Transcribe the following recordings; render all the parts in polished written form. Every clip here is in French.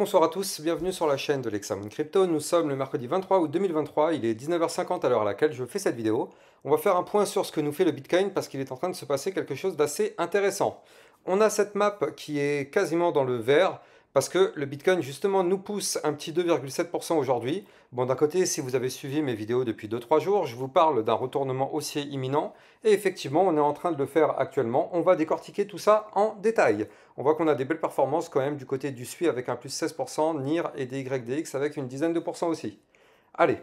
bonsoir à tous, bienvenue sur la chaîne de l'Hexamone Crypto. Nous sommes le mercredi 23 août 2023, il est 19h50 à l'heure à laquelle je fais cette vidéo. On va faire un point sur ce que nous fait le Bitcoin parce qu'il est en train de se passer quelque chose d'assez intéressant. On a cette map qui est quasiment dans le vert parce que le Bitcoin justement nous pousse un petit 2,7% aujourd'hui. Bon, d'un côté, si vous avez suivi mes vidéos depuis 2-3 jours, je vous parle d'un retournement haussier imminent et effectivement on est en train de le faire actuellement. On va décortiquer tout ça en détail. On voit qu'on a des belles performances quand même du côté du SUI avec un plus 16%, NIR et DYDX avec une dizaine de pourcents aussi. Allez,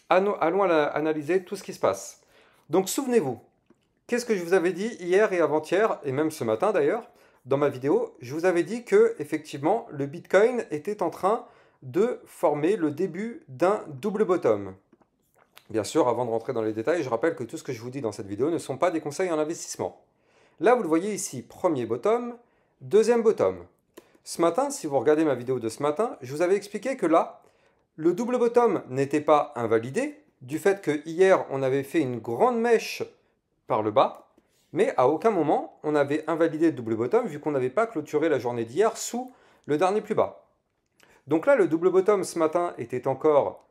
allons analyser tout ce qui se passe. Donc souvenez-vous, qu'est-ce que je vous avais dit hier et avant-hier, et même ce matin d'ailleurs, dans ma vidéo, je vous avais dit que effectivement le Bitcoin était en train de former le début d'un double bottom. Bien sûr, avant de rentrer dans les détails, je rappelle que tout ce que je vous dis dans cette vidéo ne sont pas des conseils en investissement. Là, vous le voyez ici, premier bottom, deuxième bottom. Ce matin, si vous regardez ma vidéo de ce matin, je vous avais expliqué que là, le double bottom n'était pas invalidé, du fait que hier, on avait fait une grande mèche par le bas, mais à aucun moment, on avait invalidé le double bottom, vu qu'on n'avait pas clôturé la journée d'hier sous le dernier plus bas. Donc là, le double bottom ce matin était encore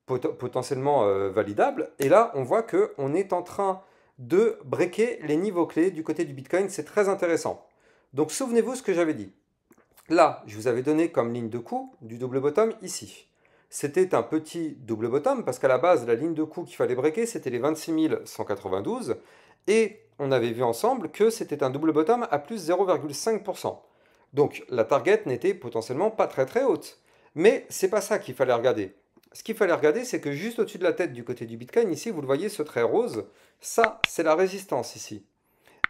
potentiellement validable, et là, on voit qu'on est en train de breaker les niveaux clés du côté du Bitcoin, c'est très intéressant. Donc souvenez-vous ce que j'avais dit. Là, je vous avais donné comme ligne de coup du double bottom ici. C'était un petit double bottom parce qu'à la base, la ligne de coup qu'il fallait breaker, c'était les 26 192. Et on avait vu ensemble que c'était un double bottom à plus 0,5%. Donc la target n'était potentiellement pas très très haute. Mais c'est pas ça qu'il fallait regarder. Ce qu'il fallait regarder, c'est que juste au-dessus de la tête du côté du Bitcoin, ici, vous le voyez, ce trait rose, ça, c'est la résistance ici.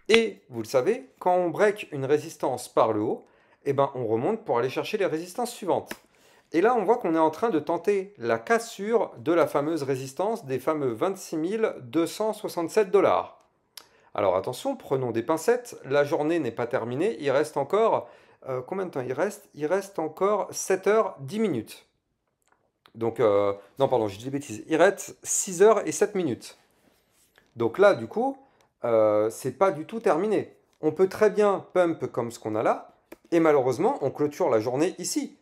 Et, vous le savez, quand on break une résistance par le haut, eh ben, on remonte pour aller chercher les résistances suivantes. Et là, on voit qu'on est en train de tenter la cassure de la fameuse résistance des fameux 26 267 $. Alors attention, prenons des pincettes, la journée n'est pas terminée, il reste encore... combien de temps il reste? Il reste encore 7 heures 10 minutes. Donc, non, pardon, je dis des bêtises. Il reste 6 heures et 7 minutes. Donc là, du coup, c'est pas du tout terminé. On peut très bien pump comme ce qu'on a là, et malheureusement, on clôture la journée ici.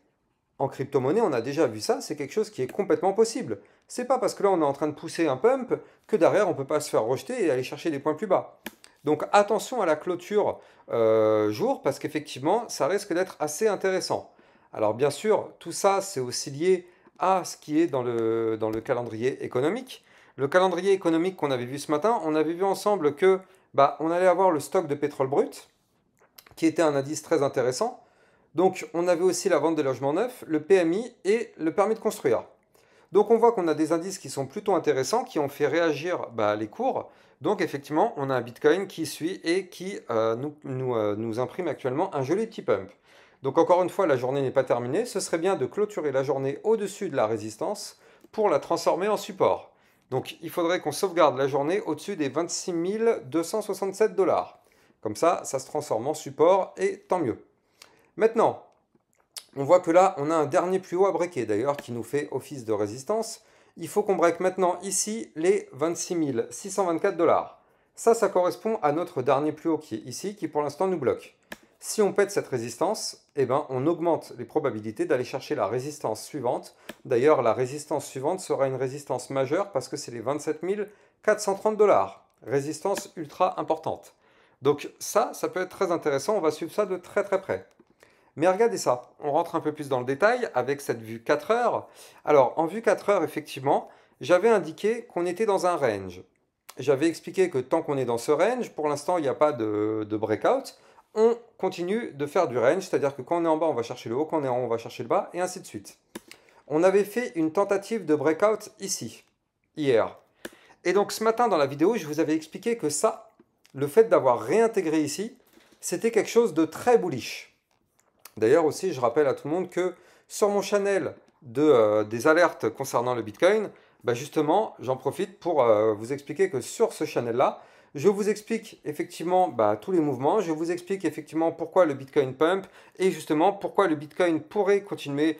En crypto-monnaie, on a déjà vu ça, c'est quelque chose qui est complètement possible. C'est pas parce que là, on est en train de pousser un pump que derrière, on peut pas se faire rejeter et aller chercher des points plus bas. Donc attention à la clôture jour, parce qu'effectivement, ça risque d'être assez intéressant. Alors bien sûr, tout ça, c'est aussi lié à ce qui est dans le calendrier économique. Le calendrier économique qu'on avait vu ce matin, on avait vu ensemble que on allait avoir le stock de pétrole brut, qui était un indice très intéressant. Donc on avait aussi la vente des logements neufs, le PMI et le permis de construire. Donc on voit qu'on a des indices qui sont plutôt intéressants, qui ont fait réagir les cours. Donc effectivement, on a un Bitcoin qui suit et qui nous imprime actuellement un joli petit pump. Donc encore une fois, la journée n'est pas terminée. Ce serait bien de clôturer la journée au-dessus de la résistance pour la transformer en support. Donc il faudrait qu'on sauvegarde la journée au-dessus des 26 267 $. Comme ça se transforme en support et tant mieux. Maintenant, on voit que là, on a un dernier plus haut à breaker d'ailleurs qui nous fait office de résistance. Il faut qu'on break maintenant ici les 26 624 $. Ça correspond à notre dernier plus haut qui est ici, qui pour l'instant nous bloque. Si on pète cette résistance, eh ben, on augmente les probabilités d'aller chercher la résistance suivante. D'ailleurs, la résistance suivante sera une résistance majeure parce que c'est les 27 430 $. Résistance ultra importante. Donc ça peut être très intéressant. On va suivre ça de très très près. Mais regardez ça, on rentre un peu plus dans le détail avec cette vue 4 heures. Alors, en vue 4 heures, effectivement, j'avais indiqué qu'on était dans un range. J'avais expliqué que tant qu'on est dans ce range, pour l'instant, il n'y a pas de breakout. On continue de faire du range, c'est-à-dire que quand on est en bas, on va chercher le haut, quand on est en haut, on va chercher le bas, et ainsi de suite. On avait fait une tentative de breakout ici, hier. Et donc, ce matin, dans la vidéo, je vous avais expliqué que ça, le fait d'avoir réintégré ici, c'était quelque chose de très bullish. D'ailleurs aussi, je rappelle à tout le monde que sur mon channel des alertes concernant le Bitcoin, justement, j'en profite pour vous expliquer que sur ce channel-là, je vous explique effectivement tous les mouvements, je vous explique effectivement pourquoi le Bitcoin pump et justement pourquoi le Bitcoin pourrait continuer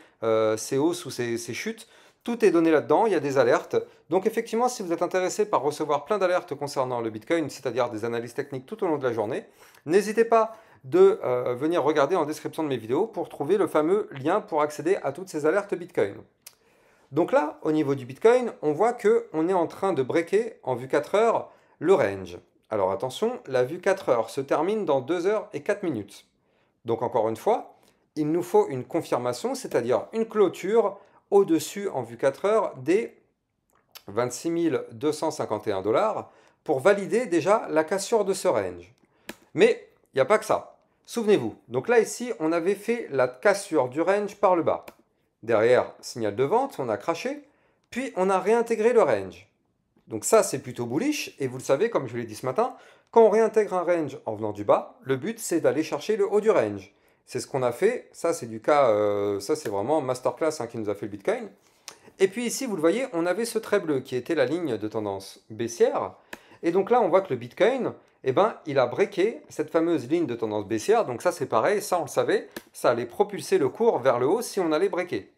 ses hausses ou ses chutes. Tout est donné là-dedans, il y a des alertes. Donc effectivement, si vous êtes intéressé par recevoir plein d'alertes concernant le Bitcoin, c'est-à-dire des analyses techniques tout au long de la journée, n'hésitez pas de venir regarder en description de mes vidéos pour trouver le fameux lien pour accéder à toutes ces alertes Bitcoin. Donc là, au niveau du Bitcoin, on voit qu'on est en train de breaker en vue 4 heures le range. Alors attention, la vue 4 heures se termine dans 2 heures et 4 minutes. Donc encore une fois, il nous faut une confirmation, c'est-à-dire une clôture au-dessus en vue 4 heures des 26 251 $ pour valider déjà la cassure de ce range. Mais il n'y a pas que ça. Souvenez-vous, donc là ici, on avait fait la cassure du range par le bas. Derrière, signal de vente, on a craché, puis on a réintégré le range. Donc ça, c'est plutôt bullish, et vous le savez, comme je l'ai dit ce matin, quand on réintègre un range en venant du bas, le but c'est d'aller chercher le haut du range. C'est ce qu'on a fait, ça c'est du cas, ça c'est vraiment masterclass qui nous a fait le Bitcoin. Et puis ici, vous le voyez, on avait ce trait bleu qui était la ligne de tendance baissière. Et donc là, on voit que le Bitcoin, eh ben, il a breaké cette fameuse ligne de tendance baissière. Donc ça, c'est pareil, ça on le savait, ça allait propulser le cours vers le haut si on allait breaker.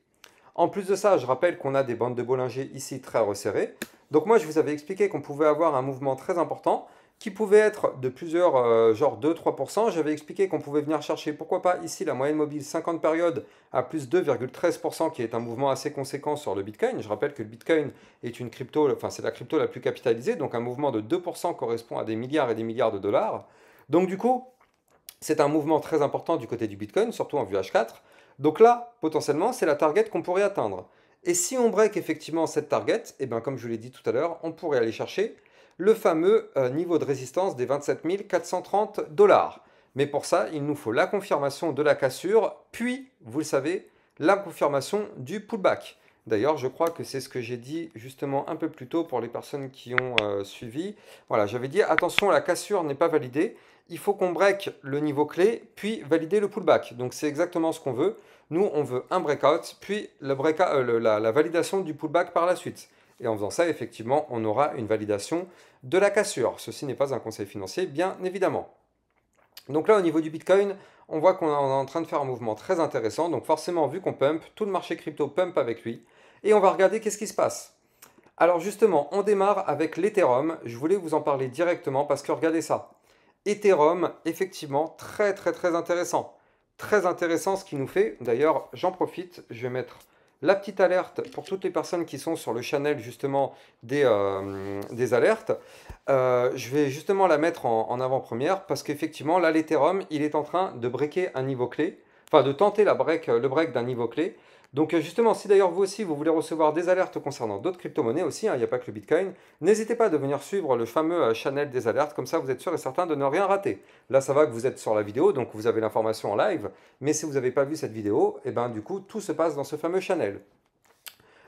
En plus de ça, je rappelle qu'on a des bandes de Bollinger ici très resserrées. Donc moi, je vous avais expliqué qu'on pouvait avoir un mouvement très important qui pouvait être de plusieurs, genre 2-3%. J'avais expliqué qu'on pouvait venir chercher, pourquoi pas ici, la moyenne mobile 50 périodes à plus 2,13%, qui est un mouvement assez conséquent sur le Bitcoin. Je rappelle que le Bitcoin est une crypto, enfin c'est la crypto la plus capitalisée, donc un mouvement de 2% correspond à des milliards et des milliards de dollars. Donc du coup, c'est un mouvement très important du côté du Bitcoin, surtout en vue H4. Donc là, potentiellement, c'est la target qu'on pourrait atteindre. Et si on break effectivement cette target, et bien comme je vous l'ai dit tout à l'heure, on pourrait aller chercher le fameux niveau de résistance des 27 430 $. Mais pour ça, il nous faut la confirmation de la cassure, puis, vous le savez, la confirmation du pullback. D'ailleurs, je crois que c'est ce que j'ai dit justement un peu plus tôt pour les personnes qui ont suivi. Voilà, j'avais dit, attention, la cassure n'est pas validée. Il faut qu'on break le niveau clé, puis valider le pullback. Donc c'est exactement ce qu'on veut. Nous, on veut un breakout, puis la validation du pullback par la suite. Et en faisant ça, effectivement, on aura une validation de la cassure. Ceci n'est pas un conseil financier, bien évidemment. Donc là, au niveau du Bitcoin, on voit qu'on est en train de faire un mouvement très intéressant. Donc forcément, vu qu'on pump, tout le marché crypto pump avec lui. Et on va regarder qu'est-ce qui se passe. Alors justement, on démarre avec l'Ethereum. Je voulais vous en parler directement parce que regardez ça. Ethereum, effectivement, très très très intéressant. Très intéressant ce qu'il nous fait. D'ailleurs, j'en profite, je vais mettre la petite alerte pour toutes les personnes qui sont sur le channel justement des alertes. Je vais justement la mettre en avant-première parce qu'effectivement, là, l'Ethereum, il est en train de breaker un niveau clé, enfin de tenter le break d'un niveau clé. Donc justement, si d'ailleurs vous aussi, vous voulez recevoir des alertes concernant d'autres crypto-monnaies aussi, il n'y a pas que le Bitcoin, n'hésitez pas à venir suivre le fameux channel des alertes, comme ça vous êtes sûr et certain de ne rien rater. Là, ça va que vous êtes sur la vidéo, donc vous avez l'information en live, mais si vous n'avez pas vu cette vidéo, et ben du coup, tout se passe dans ce fameux channel.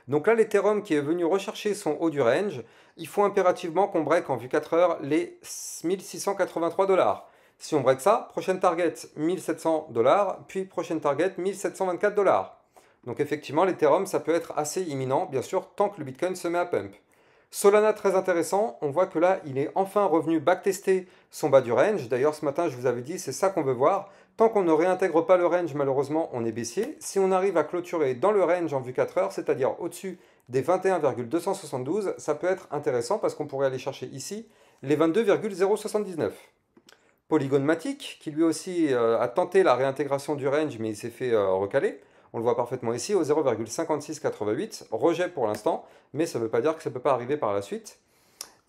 Donc là, l'Ethereum qui est venu rechercher son haut du range, il faut impérativement qu'on break en vue 4 heures les 1683 $. Si on break ça, prochaine target 1700 $, puis prochaine target 1724 $. Donc effectivement, l'Ethereum, ça peut être assez imminent, bien sûr, tant que le Bitcoin se met à pump. Solana, très intéressant, on voit que là, il est enfin revenu backtester son bas du range. D'ailleurs, ce matin, je vous avais dit, c'est ça qu'on veut voir. Tant qu'on ne réintègre pas le range, malheureusement, on est baissier. Si on arrive à clôturer dans le range en vue 4 heures, c'est-à-dire au-dessus des 21,272, ça peut être intéressant parce qu'on pourrait aller chercher ici les 22,079. Polygon Matic, qui lui aussi a tenté la réintégration du range, mais il s'est fait recaler. On le voit parfaitement ici au 0,5688, rejet pour l'instant, mais ça ne veut pas dire que ça ne peut pas arriver par la suite.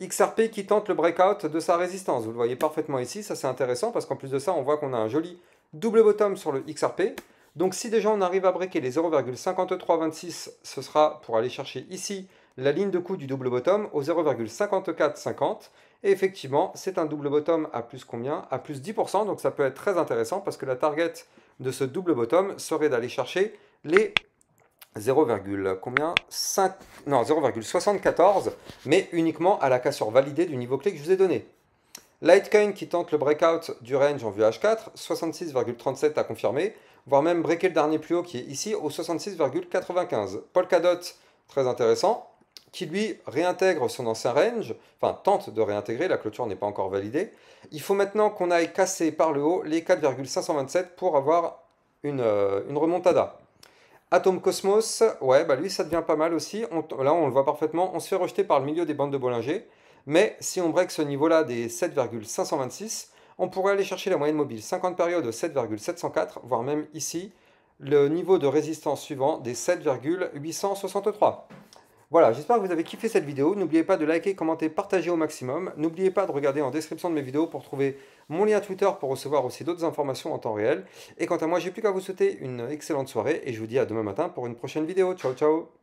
XRP qui tente le breakout de sa résistance, vous le voyez parfaitement ici, ça c'est intéressant parce qu'en plus de ça, on voit qu'on a un joli double bottom sur le XRP. Donc si déjà on arrive à breaker les 0,5326, ce sera pour aller chercher ici la ligne de coup du double bottom au 0,5450. Et effectivement, c'est un double bottom à plus combien? À plus 10%, donc ça peut être très intéressant parce que la target de ce double bottom serait d'aller chercher les 0,74, mais uniquement à la cassure validée du niveau clé que je vous ai donné. Litecoin qui tente le breakout du range en vue H4, 66,37 à confirmer, voire même breaker le dernier plus haut qui est ici au 66,95. Polkadot, très intéressant, qui lui réintègre son ancien range, enfin tente de réintégrer, la clôture n'est pas encore validée. Il faut maintenant qu'on aille casser par le haut les 4,527 pour avoir une remontada. Atom Cosmos, ouais, bah lui ça devient pas mal aussi. Là on le voit parfaitement, on se fait rejeter par le milieu des bandes de Bollinger. Mais si on break ce niveau-là des 7,526, On pourrait aller chercher la moyenne mobile 50 périodes de 7,704, voire même ici, le niveau de résistance suivant des 7,863. Voilà, j'espère que vous avez kiffé cette vidéo. N'oubliez pas de liker, commenter, partager au maximum. N'oubliez pas de regarder en description de mes vidéos pour trouver mon lien Twitter pour recevoir aussi d'autres informations en temps réel. Et quant à moi, j'ai plus qu'à vous souhaiter une excellente soirée et je vous dis à demain matin pour une prochaine vidéo. Ciao, ciao!